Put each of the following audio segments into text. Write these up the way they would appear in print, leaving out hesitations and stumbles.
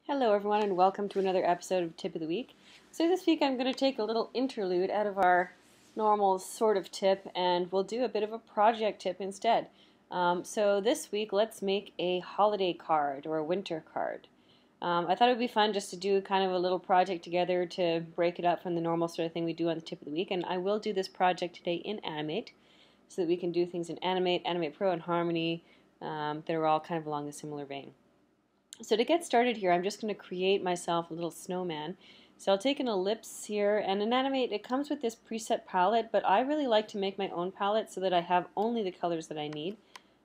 Hello everyone and welcome to another episode of Tip of the Week. So this week I'm going to take a little interlude out of our normal sort of tip and we'll do a bit of a project tip instead. So this week let's make a holiday card or a winter card. I thought it would be fun just to do kind of a little project together to break it up from the normal sort of thing we do on the Tip of the Week, and I will do this project today in Animate so that we can do things in Animate, Animate Pro, and Harmony that are all kind of along a similar vein. So to get started here, I'm just going to create myself a little snowman. So I'll take an ellipse here, and in Animate it comes with this preset palette, but I really like to make my own palette so that I have only the colors that I need.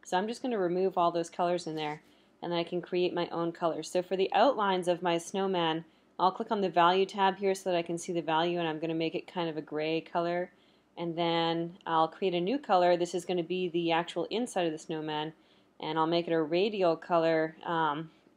So I'm just going to remove all those colors in there, and then I can create my own colors. So for the outlines of my snowman, I'll click on the value tab here so that I can see the value, and I'm going to make it kind of a gray color. And then I'll create a new color. This is going to be the actual inside of the snowman, and I'll make it a radial color.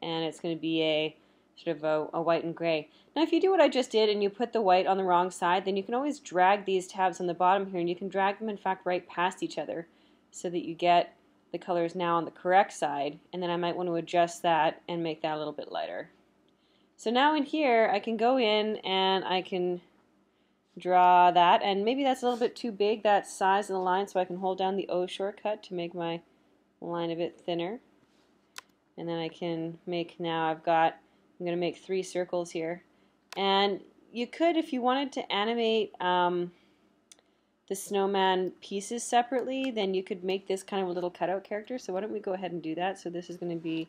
And it's going to be a sort of a white and gray. Now if you do what I just did and you put the white on the wrong side, then you can always drag these tabs on the bottom here, and you can drag them in fact right past each other so that you get the colors now on the correct side, and then I might want to adjust that and make that a little bit lighter. So now in here I can go in and I can draw that, and maybe that's a little bit too big, that size of the line, so I can hold down the O shortcut to make my line a bit thinner. And then I can make, now I'm going to make 3 circles here. And you could, if you wanted to animate the snowman pieces separately, then you could make this kind of a little cutout character. So why don't we go ahead and do that. So this is going to be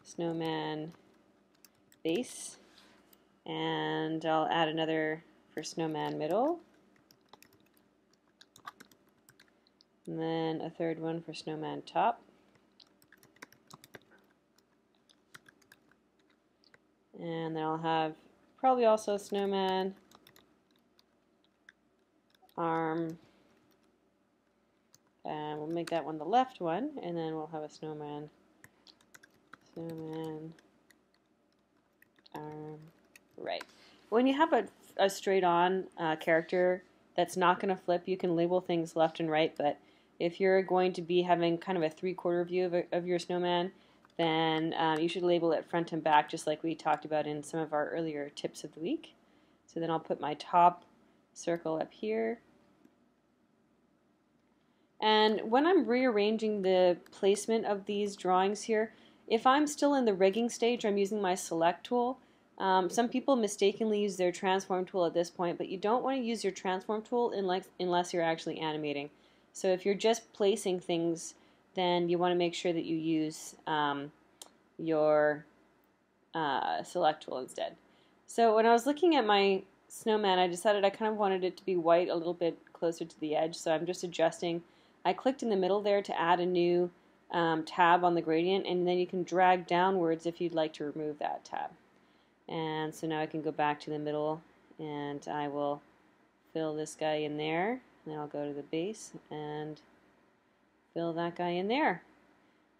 snowman base. And I'll add another for snowman middle. And then a third one for snowman top. And then I'll have probably also a snowman arm, and we'll make that one the left one, and then we'll have a snowman arm right. When you have a straight on character that's not going to flip, you can label things left and right, but if you're going to be having kind of a 3/4 view of your snowman, then you should label it front and back, just like we talked about in some of our earlier tips of the week. So then I'll put my top circle up here. And when I'm rearranging the placement of these drawings here, if I'm still in the rigging stage, I'm using my select tool. Some people mistakenly use their transform tool at this point, but you don't want to use your transform tool unless you're actually animating. So if you're just placing things, then you want to make sure that you use your select tool instead. So when I was looking at my snowman, I decided I kind of wanted it to be white a little bit closer to the edge, so I'm just adjusting. I clicked in the middle there to add a new tab on the gradient, and then you can drag downwards if you'd like to remove that tab. And so now I can go back to the middle, and I will fill this guy in there, and then I'll go to the base and fill that guy in there.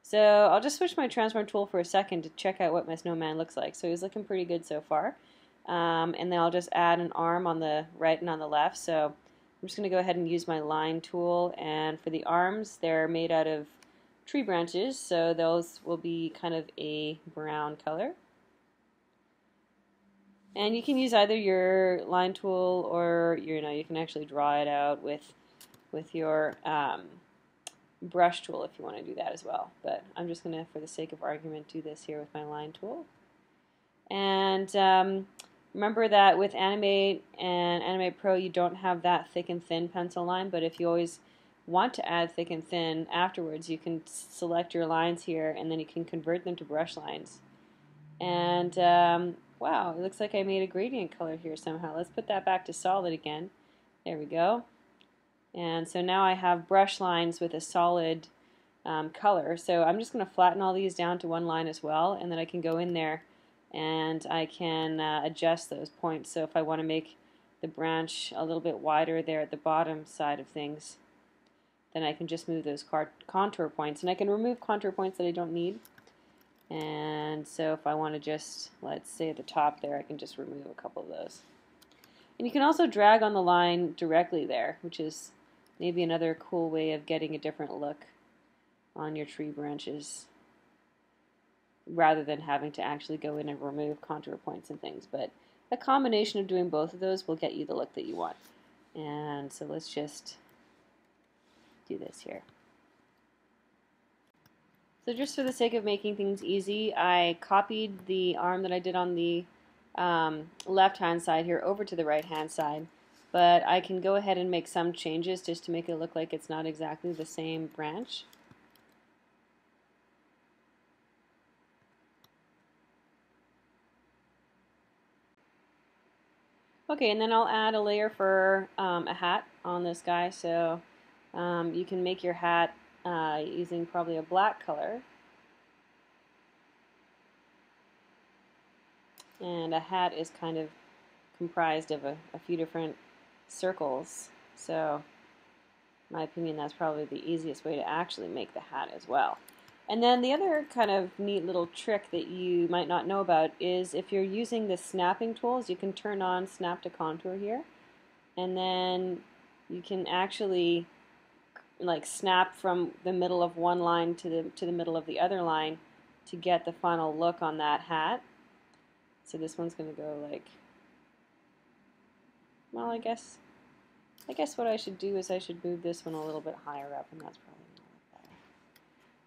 So I'll just switch my transform tool for a second to check out what my snowman looks like. So he's looking pretty good so far. And then I'll just add an arm on the right and on the left. So I'm just going to go ahead and use my line tool, and for the arms, they're made out of tree branches, so those will be kind of a brown color. And you can use either your line tool or you can actually draw it out with your brush tool if you want to do that as well. But I'm just going to, for the sake of argument, do this here with my line tool. And remember that with Animate and Animate Pro, you don't have that thick and thin pencil line, but if you always want to add thick and thin afterwards, you can select your lines here, and then you can convert them to brush lines. And wow, it looks like I made a gradient color here somehow. Let's put that back to solid again. There we go. And so now I have brush lines with a solid color. So I'm just going to flatten all these down to one line as well, and then I can go in there and I can adjust those points. So if I want to make the branch a little bit wider there at the bottom side of things, then I can just move those contour points. And I can remove contour points that I don't need. And so if I want to just, let's say at the top there, I can just remove a couple of those. And you can also drag on the line directly there, which is maybe another cool way of getting a different look on your tree branches. rather than having to actually go in and remove contour points and things. But a combination of doing both of those will get you the look that you want. And so let's just do this here. So just for the sake of making things easy, I copied the arm that I did on the left-hand side here over to the right-hand side. But I can go ahead and make some changes just to make it look like it's not exactly the same branch. Okay, and then I'll add a layer for a hat on this guy. So you can make your hat using probably a black color. And a hat is kind of comprised of a few different circles. So in my opinion, that's probably the easiest way to actually make the hat as well. And then the other kind of neat little trick that you might not know about is if you're using the snapping tools, you can turn on snap to contour here, and then you can actually like snap from the middle of one line to the middle of the other line to get the final look on that hat. So this one's going to go like, well, I guess what I should do is I should move this one a little bit higher up, and that's probably not like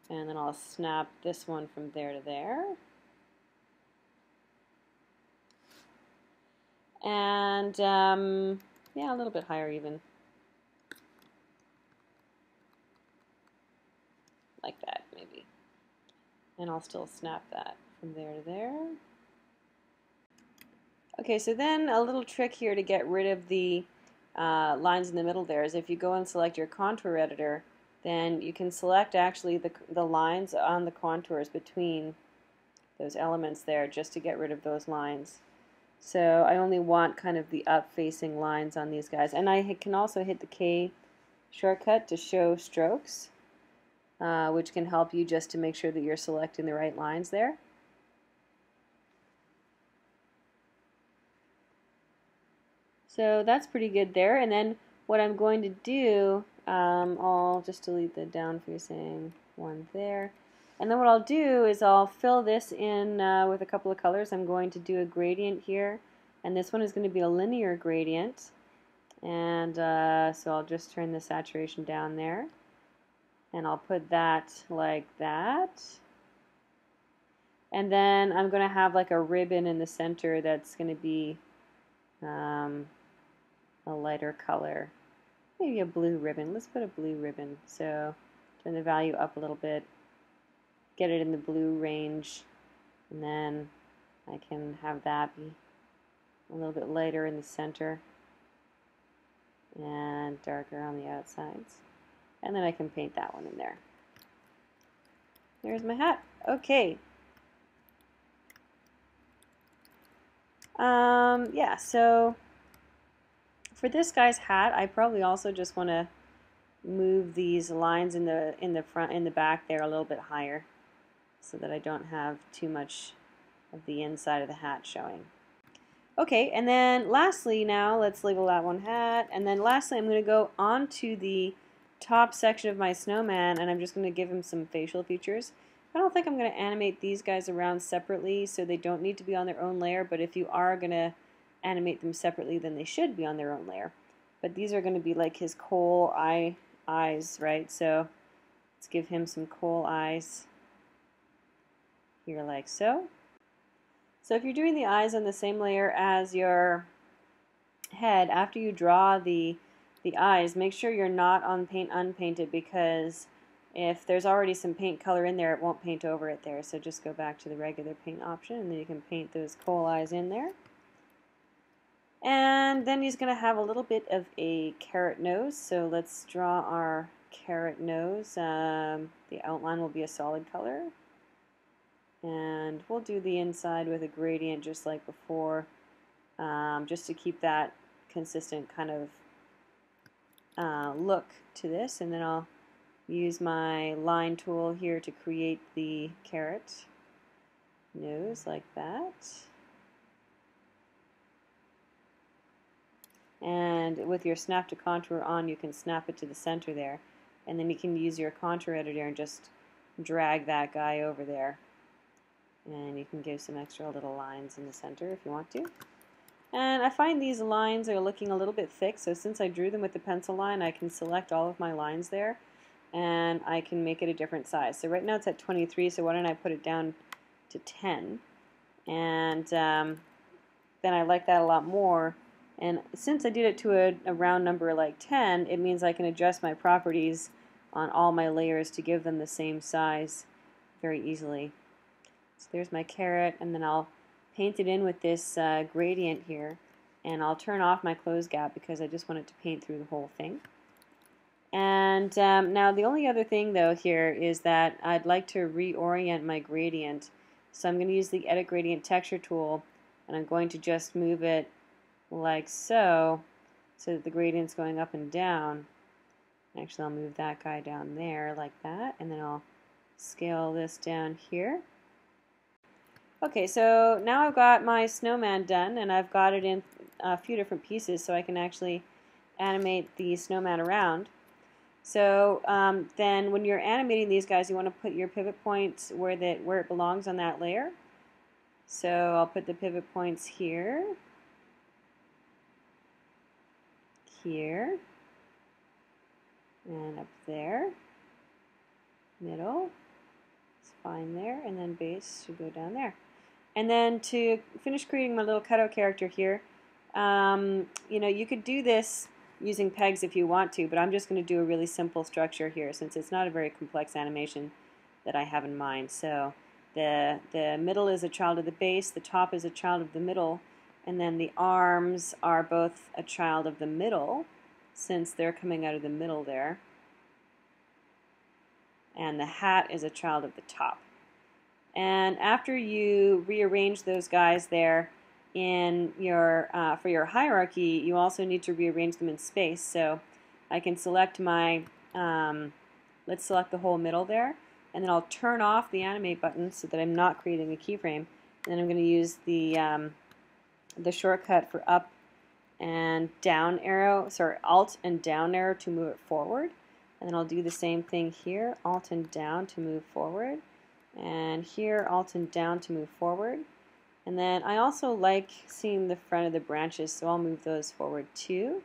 that. And then I'll snap this one from there to there. And yeah, a little bit higher even. Like that, maybe. And I'll still snap that from there to there. Okay, so then a little trick here to get rid of the lines in the middle there is if you go and select your contour editor, then you can select actually the lines on the contours between those elements there just to get rid of those lines. So I only want kind of the up-facing lines on these guys. And I can also hit the K shortcut to show strokes, which can help you just to make sure that you're selecting the right lines there. So that's pretty good there. And then what I'm going to do, I'll just delete the down facing one there. And then what I'll do is I'll fill this in with a couple of colors. I'm going to do a gradient here. And this one is going to be a linear gradient. And so I'll just turn the saturation down there. And I'll put that like that. And then I'm going to have like a ribbon in the center that's going to be a lighter color, maybe a blue ribbon. Let's put a blue ribbon. So turn the value up a little bit, get it in the blue range, and then I can have that be a little bit lighter in the center and darker on the outsides. And then I can paint that one in there. There's my hat. Okay. Yeah, so for this guy's hat, I probably also just want to move these lines in the front and the back there a little bit higher so that I don't have too much of the inside of the hat showing. Okay, and then lastly now, let's label that one hat, and then lastly I'm going to go onto the top section of my snowman and I'm just going to give him some facial features. I don't think I'm going to animate these guys around separately, so they don't need to be on their own layer, but if you are going to animate them separately, then they should be on their own layer. But these are going to be like his coal eyes, right? So let's give him some coal eyes here like so. So if you're doing the eyes on the same layer as your head, after you draw the eyes, make sure you're not on paint unpainted, because if there's already some paint color in there, it won't paint over it there. So just go back to the regular paint option and then you can paint those coal eyes in there. And then he's going to have a little bit of a carrot nose, so let's draw our carrot nose. The outline will be a solid color. And we'll do the inside with a gradient just like before, just to keep that consistent kind of look to this. And then I'll use my line tool here to create the carrot nose like that. And with your snap to contour on, you can snap it to the center there, and then you can use your contour editor and just drag that guy over there. And you can give some extra little lines in the center if you want to. And I find these lines are looking a little bit thick, so since I drew them with the pencil line, I can select all of my lines there, and I can make it a different size. So right now it's at 23, so why don't I put it down to 10? And then I like that a lot more. And since I did it to a round number like 10, it means I can adjust my properties on all my layers to give them the same size very easily. So there's my carrot, and then I'll paint it in with this gradient here, and I'll turn off my close gap because I just want it to paint through the whole thing. And now the only other thing though here is that I'd like to reorient my gradient. So I'm going to use the Edit Gradient Texture tool, and I'm going to just move it like so that the gradient's going up and down. Actually, I'll move that guy down there like that, and then I'll scale this down here. Okay, so now I've got my snowman done, and I've got it in a few different pieces so I can actually animate the snowman around. So then when you're animating these guys, you want to put your pivot points where it belongs on that layer. So I'll put the pivot points here, here, and up there, middle, it's fine there, and then base should go down there. And then to finish creating my little cutout character here, you could do this using pegs if you want to, but I'm just going to do a really simple structure here since it's not a very complex animation that I have in mind. So the middle is a child of the base, the top is a child of the middle, and then the arms are both a child of the middle since they're coming out of the middle there. And the hat is a child of the top. And after you rearrange those guys there in your for your hierarchy, you also need to rearrange them in space. So I can select my let's select the whole middle there, and then I'll turn off the Animate button so that I'm not creating a keyframe. And then I'm going to use the shortcut for up and down arrow, sorry, Alt and down arrow to move it forward. And then I'll do the same thing here, Alt and down to move forward. And here, Alt and down to move forward. And then I also like seeing the front of the branches, so I'll move those forward too.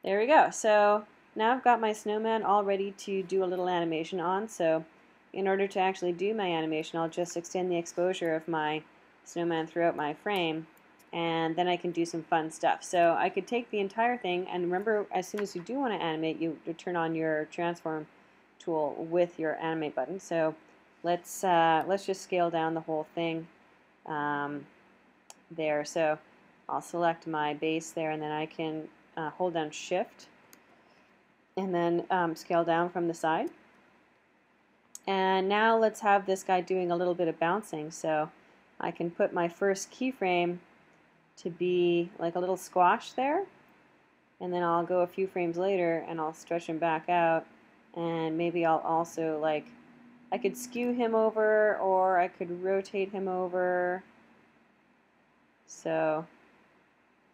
There we go. So now I've got my snowman all ready to do a little animation on. So in order to actually do my animation, I'll just extend the exposure of my snowman throughout my frame, and then I can do some fun stuff. So I could take the entire thing, and remember, as soon as you do want to animate, you turn on your transform tool with your Animate button. So let's just scale down the whole thing there. So I'll select my base there, and then I can hold down Shift and then scale down from the side. And now let's have this guy doing a little bit of bouncing. So I can put my first keyframe to be like a little squash there, and then I'll go a few frames later and I'll stretch him back out. And maybe I'll also, like, I could skew him over, or I could rotate him over. So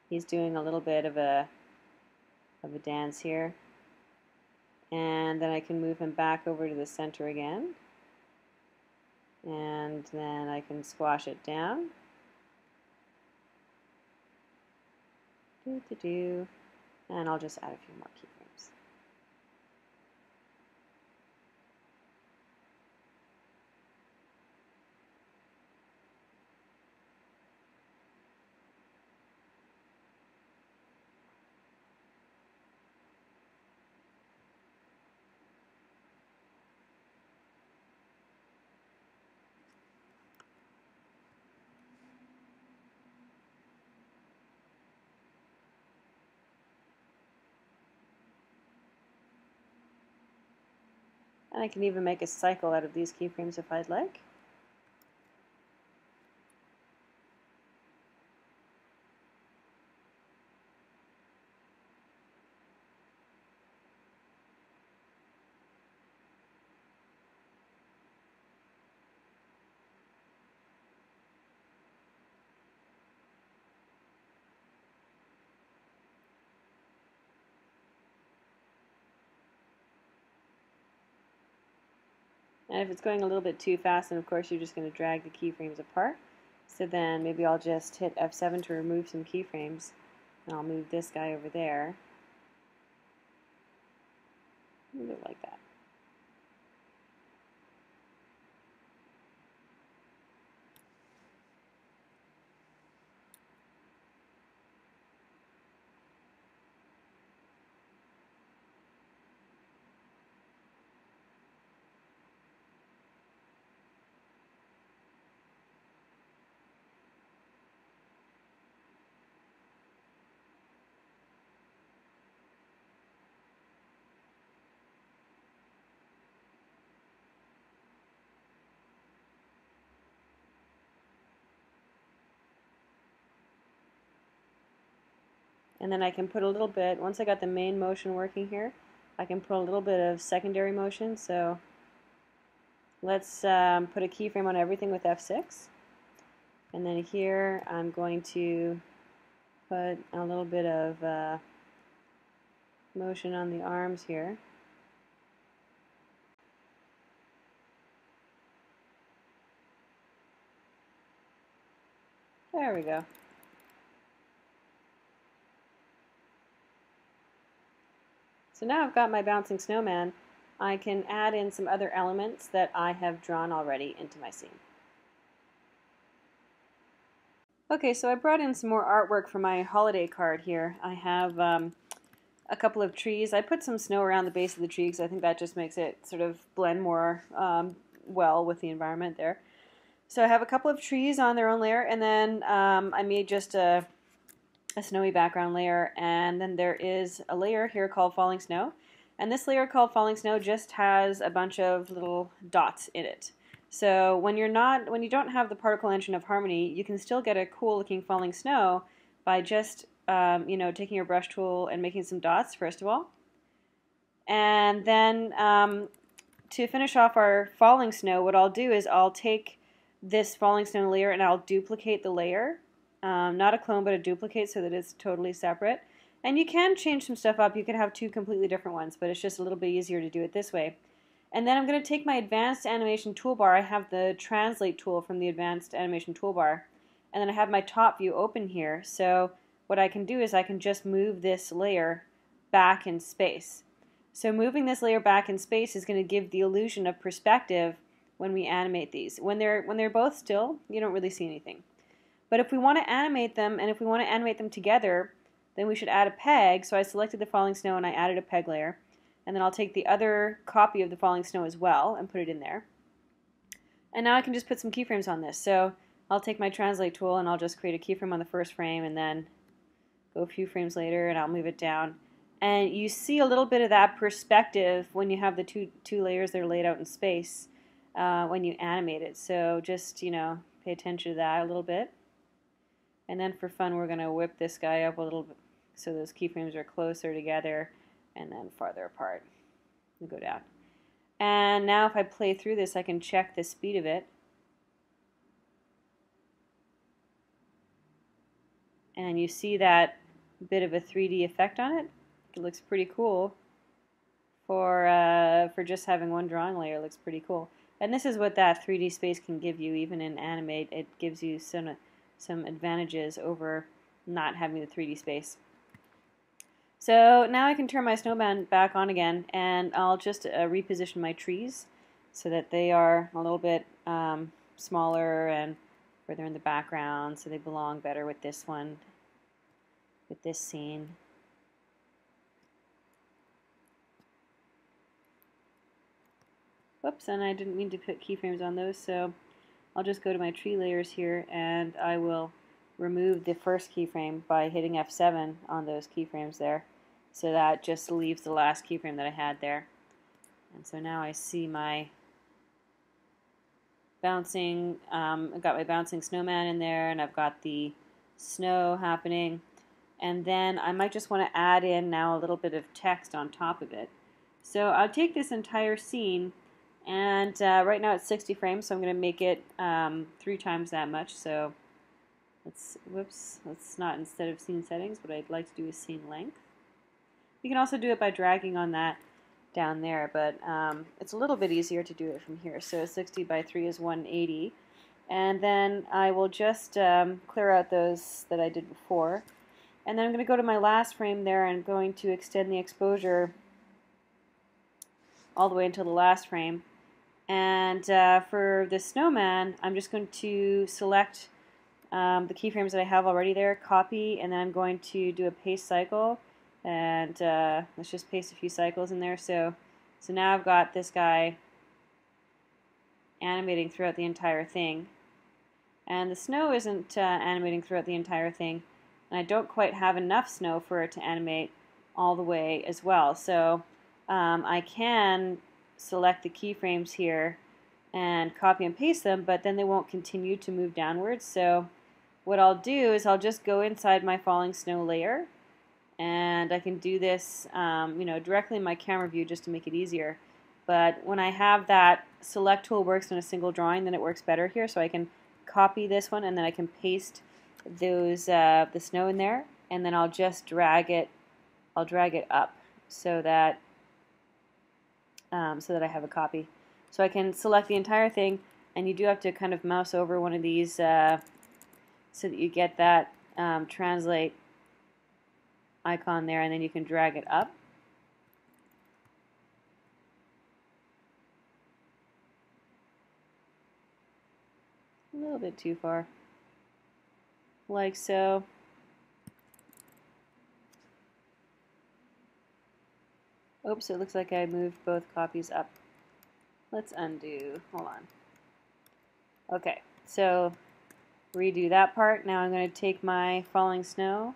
he's doing a little bit of a dance here. And then I can move him back over to the center again. And then I can squash it down. And I'll just add a few more keyframes. And I can even make a cycle out of these keyframes if I'd like. And if it's going a little bit too fast, then of course you're just going to drag the keyframes apart. So then maybe I'll just hit F7 to remove some keyframes, and I'll move this guy over there. Move it like that. And then I can put a little bit, once I got the main motion working here, I can put a little bit of secondary motion. So let's put a keyframe on everything with F6. And then here I'm going to put a little bit of motion on the arms here. There we go. So now I've got my bouncing snowman. I can add in some other elements that I have drawn already into my scene. Okay, so I brought in some more artwork for my holiday card here. I have a couple of trees. I put some snow around the base of the tree because I think that just makes it sort of blend more well with the environment there. So I have a couple of trees on their own layer, and then I made just a snowy background layer, and then there is a layer here called Falling Snow, and this layer called Falling Snow just has a bunch of little dots in it. So when you don't have the particle engine of Harmony, you can still get a cool looking falling snow by just taking your brush tool and making some dots first of all, and then to finish off our falling snow, what I'll do is I'll take this falling snow layer and I'll duplicate the layer. Not a clone, but a duplicate so that it's totally separate. And you can change some stuff up. You can have two completely different ones, but it's just a little bit easier to do it this way. And then I'm going to take my Advanced Animation Toolbar. I have the Translate tool from the Advanced Animation Toolbar. And then I have my top view open here. So what I can do is I can just move this layer back in space. So moving this layer back in space is going to give the illusion of perspective when we animate these. When they're both still, you don't really see anything. But if we want to animate them, and if we want to animate them together, then we should add a peg. So I selected the falling snow and I added a peg layer. And then I'll take the other copy of the falling snow as well and put it in there. And now I can just put some keyframes on this. So I'll take my Translate tool and I'll just create a keyframe on the first frame and then go a few frames later and I'll move it down. And you see a little bit of that perspective when you have the two layers that are laid out in space when you animate it. So just, pay attention to that a little bit. And then for fun, we're going to whip this guy up a little bit so those keyframes are closer together and then farther apart. And go down. And now if I play through this, I can check the speed of it. And you see that bit of a 3D effect on it. It looks pretty cool. For just having one drawing layer, it looks pretty cool. And this is what that 3D space can give you, even in Animate. It gives you some advantages over not having the 3D space. So now I can turn my snowman back on again, and I'll just reposition my trees so that they are a little bit smaller and further in the background, so they belong better with this one, with this scene. Whoops, and I didn't mean to put keyframes on those, so I'll just go to my tree layers here and I will remove the first keyframe by hitting F7 on those keyframes there. So that just leaves the last keyframe that I had there. And so now I see my bouncing, I've got my bouncing snowman in there and I've got the snow happening. And then I might just want to add in now a little bit of text on top of it. So I'll take this entire scene, and right now it's 60 frames, so I'm going to make it 3 times that much. So let's not, instead of scene settings, what I'd like to do is scene length. You can also do it by dragging on that down there, but it's a little bit easier to do it from here. So 60 by 3 is 180. And then I will just clear out those that I did before. And then I'm going to go to my last frame there and I'm going to extend the exposure all the way until the last frame. And for the snowman, I'm just going to select the keyframes that I have already there, copy, and then I'm going to do a paste cycle. And let's just paste a few cycles in there. So now I've got this guy animating throughout the entire thing. And the snow isn't animating throughout the entire thing. And I don't quite have enough snow for it to animate all the way as well. So I can select the keyframes here and copy and paste them, but then they won't continue to move downwards. So what I'll do is I'll just go inside my falling snow layer, and I can do this directly in my camera view just to make it easier. But when I have that select tool works in a single drawing, then it works better here. So I can copy this one and then I can paste those the snow in there, and then I'll just drag it. I'll drag it up so that I have a copy. So I can select the entire thing, and you do have to kind of mouse over one of these so that you get that translate icon there, and then you can drag it up. A little bit too far, like so. Oops, it looks like I moved both copies up. Let's undo. Hold on. Okay, so redo that part. Now I'm going to take my falling snow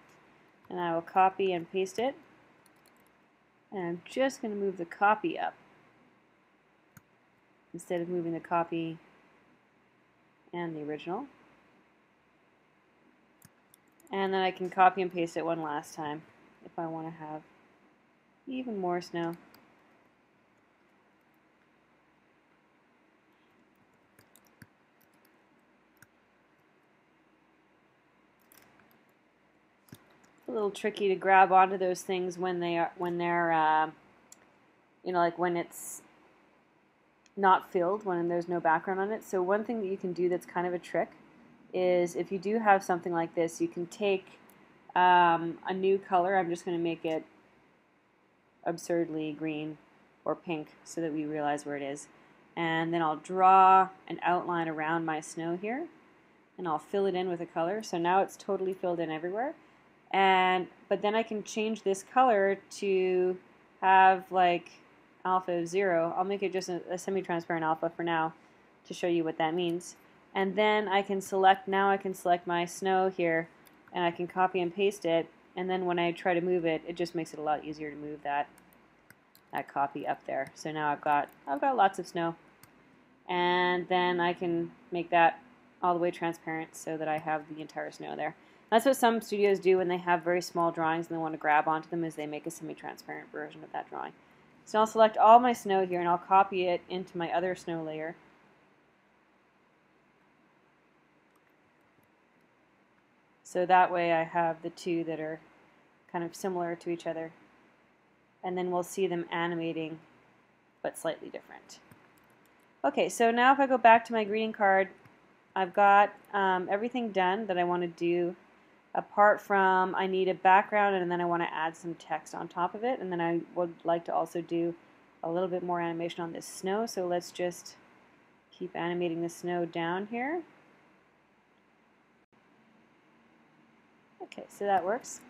and I will copy and paste it. And I'm just going to move the copy up instead of moving the copy and the original. And then I can copy and paste it one last time if I want to have even more snow. A little tricky to grab onto those things when they're like when it's not filled, when there's no background on it. So one thing that you can do that's kind of a trick is if you do have something like this, you can take a new color. I'm just going to make it absurdly green or pink so that we realize where it is. And then I'll draw an outline around my snow here, and I'll fill it in with a color. So now it's totally filled in everywhere. But then I can change this color to have like alpha of 0. I'll make it just a semi-transparent alpha for now to show you what that means. And then I can select my snow here, and I can copy and paste it, and then when I try to move it, it just makes it a lot easier to move that copy up there. So now I've got lots of snow, and then I can make that all the way transparent so that I have the entire snow there. That's what some studios do when they have very small drawings and they want to grab onto them, is they make a semi-transparent version of that drawing. So I'll select all my snow here and I'll copy it into my other snow layer. So that way I have the two that are kind of similar to each other. And then we'll see them animating, but slightly different. Okay, so now if I go back to my greeting card, I've got everything done that I want to do, apart from I need a background and then I want to add some text on top of it, and then I would like to also do a little bit more animation on this snow. So let's just keep animating the snow down here. Okay, so that works.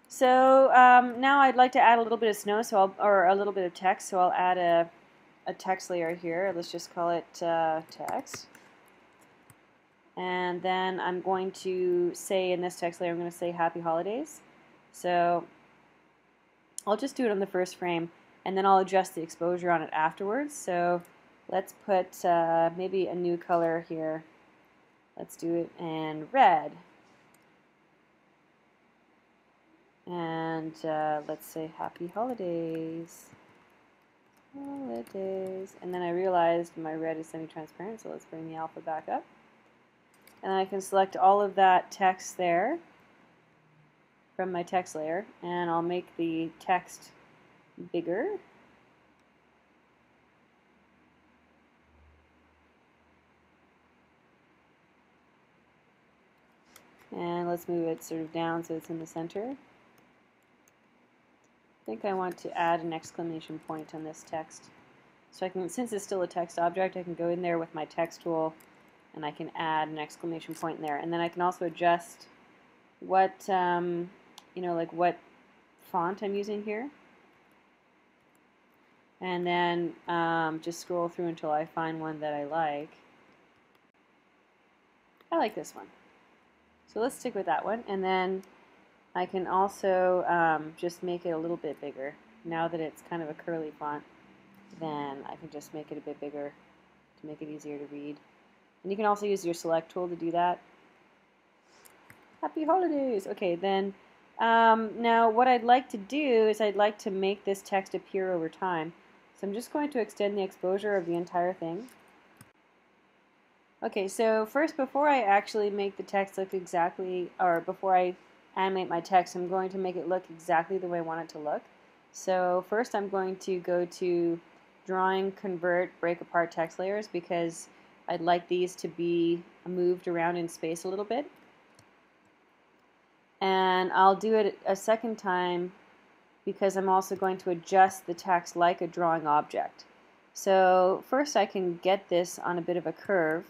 So now I'd like to add a little bit of snow, or a little bit of text. So I'll add a text layer here. Let's just call it text. And then I'm going to say in this text layer, I'm going to say Happy Holidays. So I'll just do it on the first frame, and then I'll adjust the exposure on it afterwards. So let's put maybe a new color here. Let's do it in red. And let's say Happy Holidays. Holidays. And then I realized my red is semi-transparent, so let's bring the alpha back up. And I can select all of that text there from my text layer, and I'll make the text bigger. And let's move it sort of down so it's in the center. I think I want to add an exclamation point on this text. So I can, since it's still a text object, I can go in there with my text tool and I can add an exclamation point in there. And then I can also adjust what, like what font I'm using here. And then just scroll through until I find one that I like. I like this one. So let's stick with that one, and then I can also just make it a little bit bigger. Now that it's kind of a curly font, then I can just make it a bit bigger to make it easier to read. And you can also use your select tool to do that. Happy holidays! Okay, then now what I'd like to do is I'd like to make this text appear over time. So I'm just going to extend the exposure of the entire thing. Okay, so first, before I actually make the text look exactly, or before I animate my text, I'm going to make it look exactly the way I want it to look. So first I'm going to go to Drawing, Convert, Break Apart Text Layers, because I'd like these to be moved around in space a little bit. And I'll do it a second time because I'm also going to adjust the text like a drawing object. So first I can get this on a bit of a curve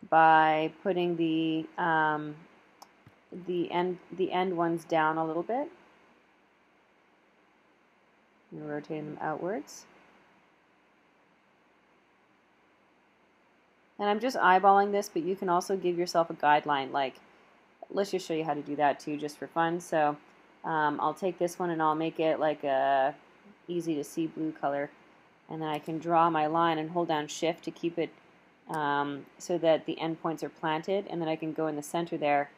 by putting the end ones down a little bit and rotating them outwards. And I'm just eyeballing this, but you can also give yourself a guideline. Like, let's just show you how to do that too, just for fun. So I'll take this one and I'll make it like a easy to see blue color, and then I can draw my line and hold down Shift to keep it so that the endpoints are planted, and then I can go in the center there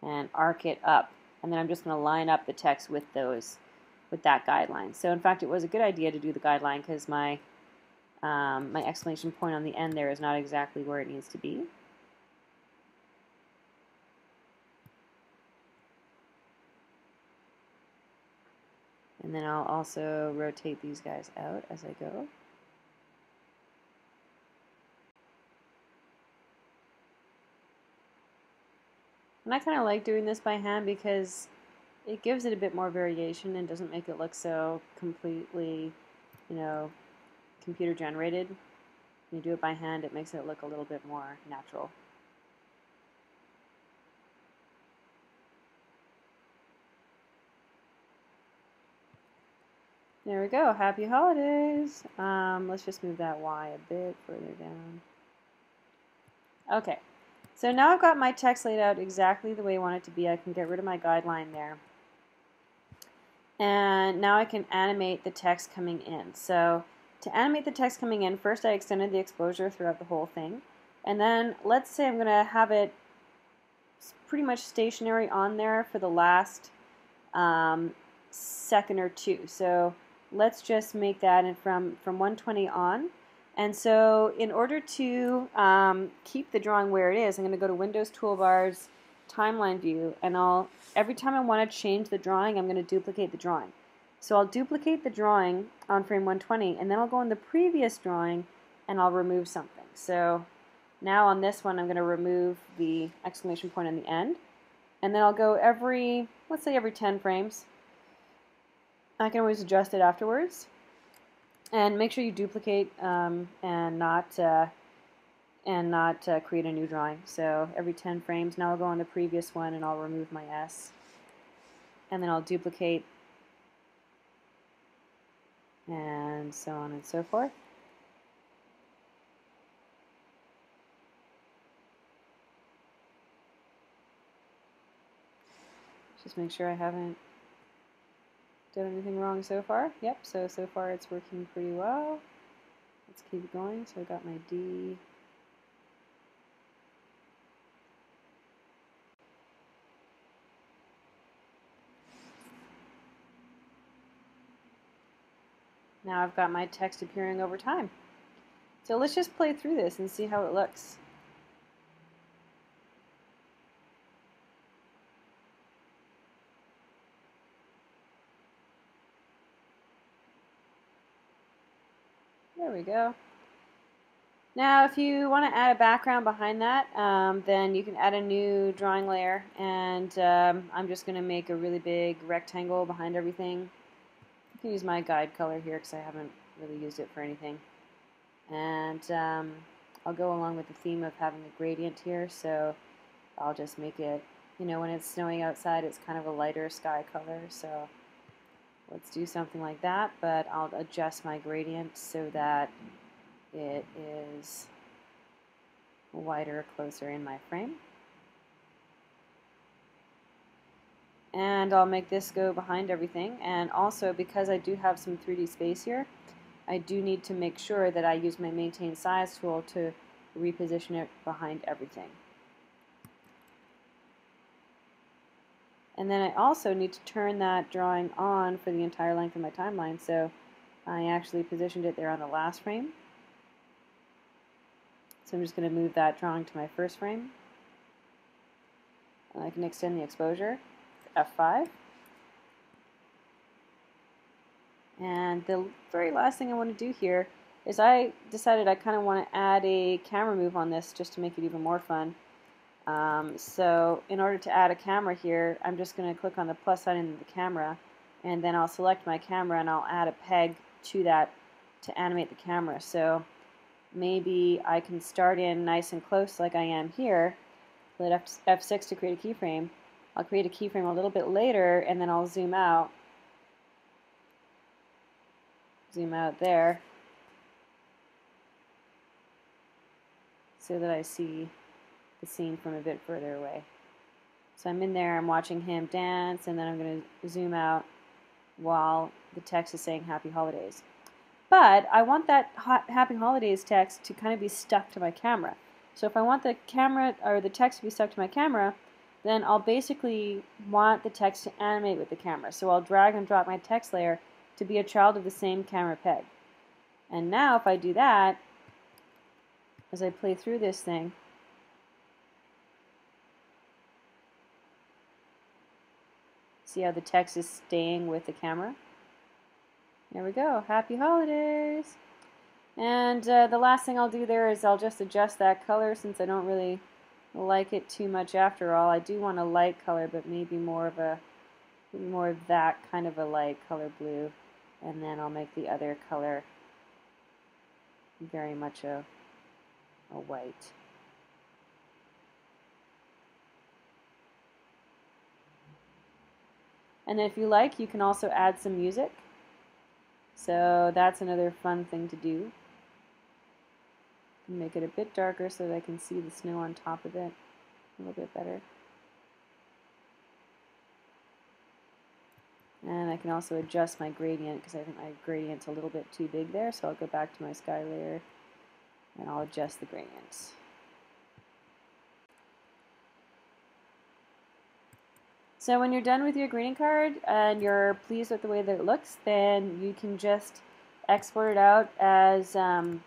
and arc it up, and then I'm just going to line up the text with that guideline. So in fact, it was a good idea to do the guideline because my exclamation point on the end there is not exactly where it needs to be. And then I'll also rotate these guys out as I go. And I kind of like doing this by hand because it gives it a bit more variation and doesn't make it look so completely, computer generated. When you do it by hand, it makes it look a little bit more natural. There we go. Happy holidays. Let's just move that Y a bit further down. Okay. So now I've got my text laid out exactly the way I want it to be. I can get rid of my guideline there. And now I can animate the text coming in. So to animate the text coming in, first I extended the exposure throughout the whole thing. And then let's say I'm going to have it pretty much stationary on there for the last second or two. So let's just make that from 120 on. And so in order to keep the drawing where it is, I'm going to go to Windows Toolbars, Timeline View, and every time I want to change the drawing, I'm going to duplicate the drawing. So I'll duplicate the drawing on frame 120, and then I'll go in the previous drawing and I'll remove something. So now on this one, I'm going to remove the exclamation point on the end, and then I'll go let's say every 10 frames. I can always adjust it afterwards. And make sure you duplicate and not create a new drawing. So every 10 frames, now I'll go on the previous one and I'll remove my S. And then I'll duplicate, and so on and so forth. Just make sure I haven't done anything wrong so far. Yep, so far it's working pretty well. Let's keep going. So I got my D. Now I've got my text appearing over time. So let's just play through this and see how it looks. There we go. Now, if you want to add a background behind that, then you can add a new drawing layer, and I'm just going to make a really big rectangle behind everything. You can use my guide color here because I haven't really used it for anything. And I'll go along with the theme of having a gradient here, so I'll just make it, you know, when it's snowing outside, it's kind of a lighter sky color, so let's do something like that, but I'll adjust my gradient so that it is wider, closer in my frame. And I'll make this go behind everything, and also because I do have some 3D space here, I do need to make sure that I use my maintain size tool to reposition it behind everything. And then I also need to turn that drawing on for the entire length of my timeline, so I actually positioned it there on the last frame. So I'm just going to move that drawing to my first frame. And I can extend the exposure to F5. And the very last thing I want to do here is I decided I kind of want to add a camera move on this just to make it even more fun. So in order to add a camera here, I'm just going to click on the plus sign in the camera, and then I'll select my camera and I'll add a peg to that to animate the camera. So maybe I can start in nice and close like I am here, hit F6 to create a keyframe. I'll create a keyframe a little bit later, and then I'll zoom out there so that I see the scene from a bit further away. So I'm in there, I'm watching him dance, and then I'm going to zoom out while the text is saying Happy Holidays. But I want that Happy Holidays text to kind of be stuck to my camera. So if I want the camera or the text to be stuck to my camera, then I'll basically want the text to animate with the camera. So I'll drag and drop my text layer to be a child of the same camera peg. And now if I do that, as I play through this thing, see how the text is staying with the camera? There we go, Happy Holidays! And the last thing I'll do there is I'll just adjust that color since I don't really like it too much after all. I do want a light color, but maybe more of that kind of a light color blue. And then I'll make the other color very much a white. And if you like, you can also add some music. So that's another fun thing to do. Make it a bit darker so that I can see the snow on top of it a little bit better. And I can also adjust my gradient because I think my gradient's a little bit too big there, so I'll go back to my sky layer and I'll adjust the gradients. So when you're done with your greeting card and you're pleased with the way that it looks, then you can just export it out as a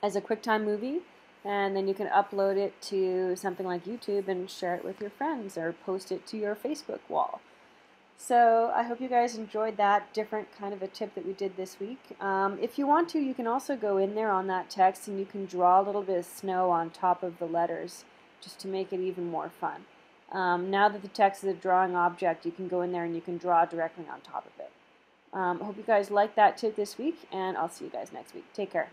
QuickTime movie, and then you can upload it to something like YouTube and share it with your friends or post it to your Facebook wall. So I hope you guys enjoyed that different kind of a tip that we did this week. If you want to, you can also go in there on that text and you can draw a little bit of snow on top of the letters just to make it even more fun. Now that the text is a drawing object, you can go in there and you can draw directly on top of it. I hope you guys liked that tip this week, and I'll see you guys next week. Take care.